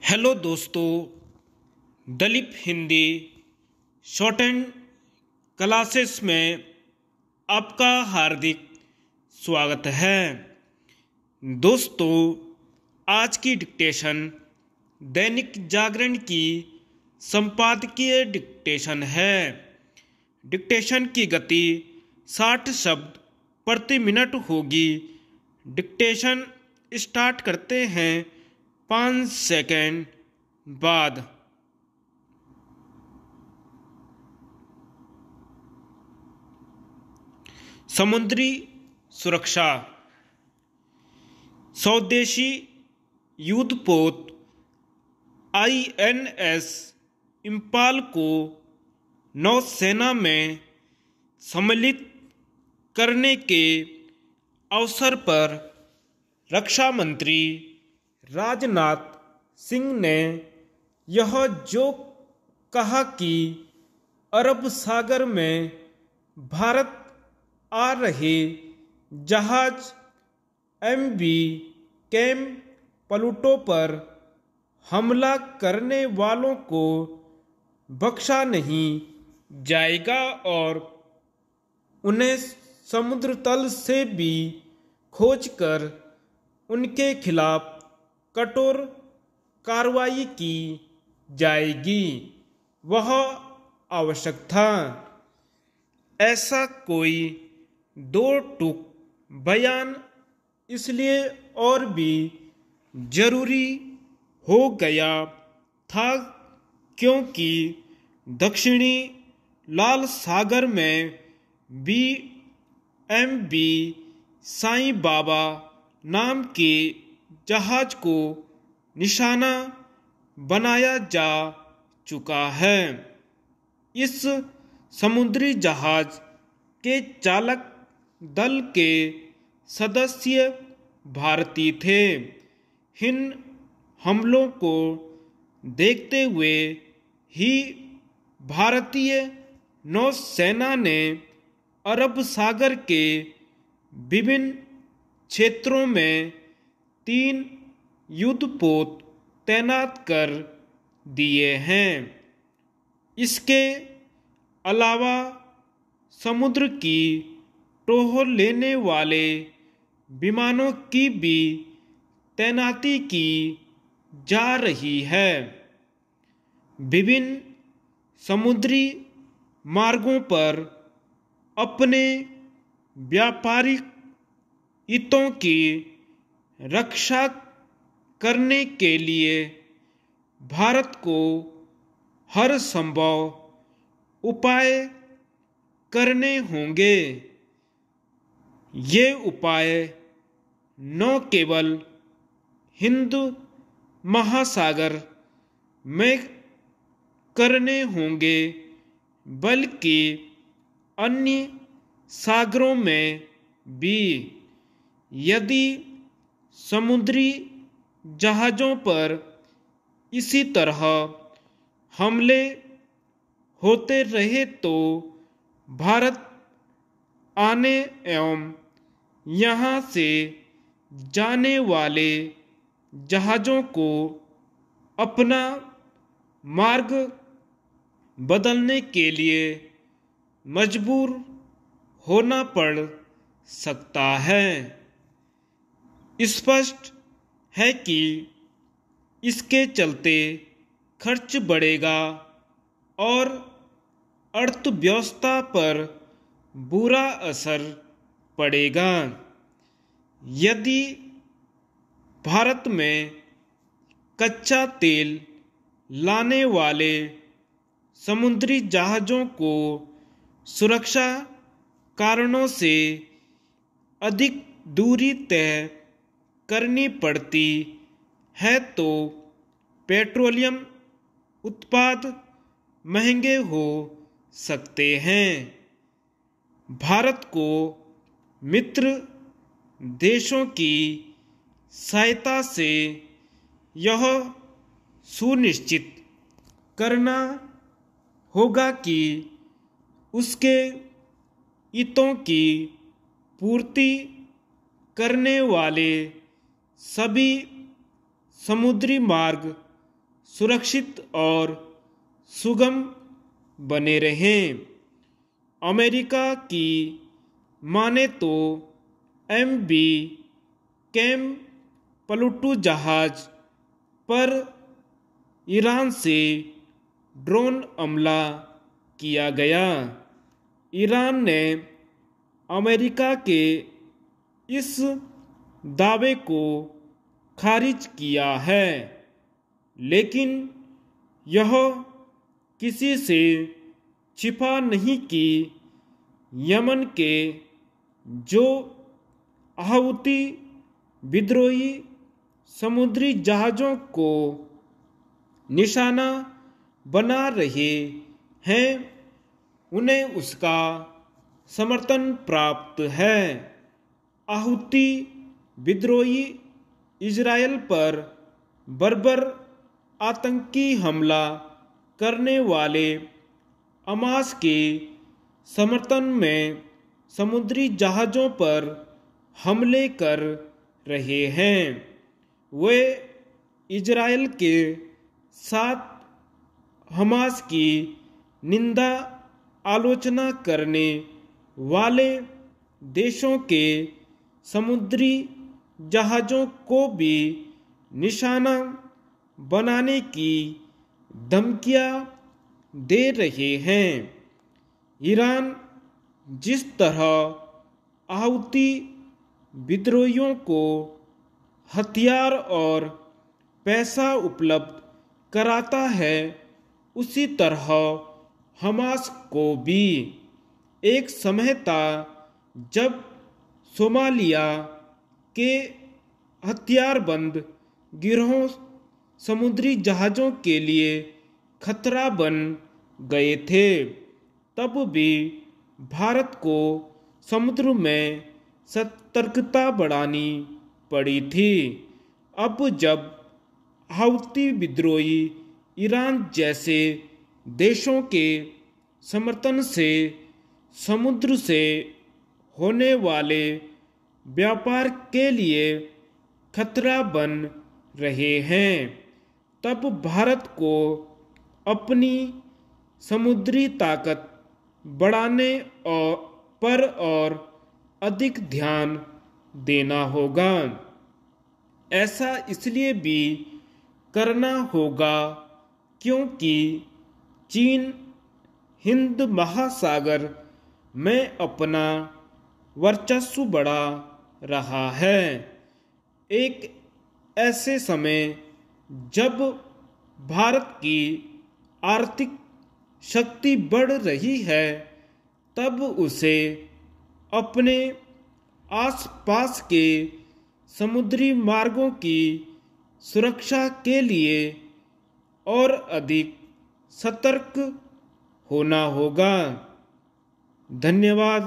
Hello दोस्तों, Dalip Hindi shorthand classes में आपका हार्दिक स्वागत है। दोस्तों, आज की डिक्टेशन दैनिक जागरण की संपादकीय डिक्टेशन है। डिक्टेशन की गति 60 शब्द प्रति मिनट होगी। डिक्टेशन स्टार्ट करते हैं 5 सेकंड बाद। समुद्री सुरक्षा। स्वदेशी युद्धपोत INS इम्फाल को नौसेना में सम्मिलित करने के अवसर पर रक्षा मंत्री राजनाथ सिंह ने यह जो कहा कि अरब सागर में भारत आ रहे जहाज MV कैम प्लूटो पर हमला करने वालों को बख्शा नहीं जाएगा और उन्हें समुद्र तल से भी खोजकर उनके खिलाफ कठोर कार्रवाई की जाएगी, वह आवश्यक था। ऐसा कोई दो टूक बयान इसलिए और भी जरूरी हो गया था क्योंकि दक्षिणी लाल सागर में भी MV साईं बाबा नाम के जहाज को निशाना बनाया जा चुका है। इस समुद्री जहाज के चालक दल के सदस्य भारतीय थे। इन हमलों को देखते हुए ही भारतीय नौसेना ने अरब सागर के विभिन्न क्षेत्रों में 3 युद्धपोत तैनात कर दिए हैं। इसके अलावा समुद्र की टोह लेने वाले विमानों की भी तैनाती की जा रही है। विभिन्न समुद्री मार्गों पर अपने व्यापारिक हितों की रक्षा करने के लिए भारत को हर संभव उपाय करने होंगे। ये उपाय न केवल हिंद महासागर में करने होंगे बल्कि अन्य सागरों में भी। यदि समुद्री जहाज़ों पर इसी तरह हमले होते रहे तो भारत आने एवं यहाँ से जाने वाले जहाज़ों को अपना मार्ग बदलने के लिए मजबूर होना पड़ सकता है। स्पष्ट है कि इसके चलते खर्च बढ़ेगा और अर्थव्यवस्था पर बुरा असर पड़ेगा। यदि भारत में कच्चा तेल लाने वाले समुद्री जहाज़ों को सुरक्षा कारणों से अधिक दूरी तय करनी पड़ती है तो पेट्रोलियम उत्पाद महंगे हो सकते हैं। भारत को मित्र देशों की सहायता से यह सुनिश्चित करना होगा कि उसके हितों की पूर्ति करने वाले सभी समुद्री मार्ग सुरक्षित और सुगम बने रहें। अमेरिका की माने तो MV कैम प्लूटो जहाज पर ईरान से ड्रोन हमला किया गया। ईरान ने अमेरिका के इस दावे को खारिज किया है, लेकिन यह किसी से छिपा नहीं कि यमन के जो हौती विद्रोही समुद्री जहाज़ों को निशाना बना रहे हैं, उन्हें उसका समर्थन प्राप्त है। हौती विद्रोही इजरायल पर बर्बर आतंकी हमला करने वाले हमास के समर्थन में समुद्री जहाज़ों पर हमले कर रहे हैं। वे इजरायल के साथ हमास की निंदा आलोचना करने वाले देशों के समुद्री जहाज़ों को भी निशाना बनाने की धमकियां दे रहे हैं। ईरान जिस तरह हौती विद्रोहियों को हथियार और पैसा उपलब्ध कराता है, उसी तरह हमास को भी। एक समय था जब सोमालिया के हथियारबंद गिरोह समुद्री जहाज़ों के लिए खतरा बन गए थे। तब भी भारत को समुद्र में सतर्कता बढ़ानी पड़ी थी। अब जब हौती विद्रोही ईरान जैसे देशों के समर्थन से समुद्र से होने वाले व्यापार के लिए खतरा बन रहे हैं, तब भारत को अपनी समुद्री ताकत बढ़ाने और अधिक ध्यान देना होगा। ऐसा इसलिए भी करना होगा क्योंकि चीन हिंद महासागर में अपना वर्चस्व बढ़ा रहा है। एक ऐसे समय जब भारत की आर्थिक शक्ति बढ़ रही है, तब उसे अपने आसपास के समुद्री मार्गों की सुरक्षा के लिए और अधिक सतर्क होना होगा। धन्यवाद।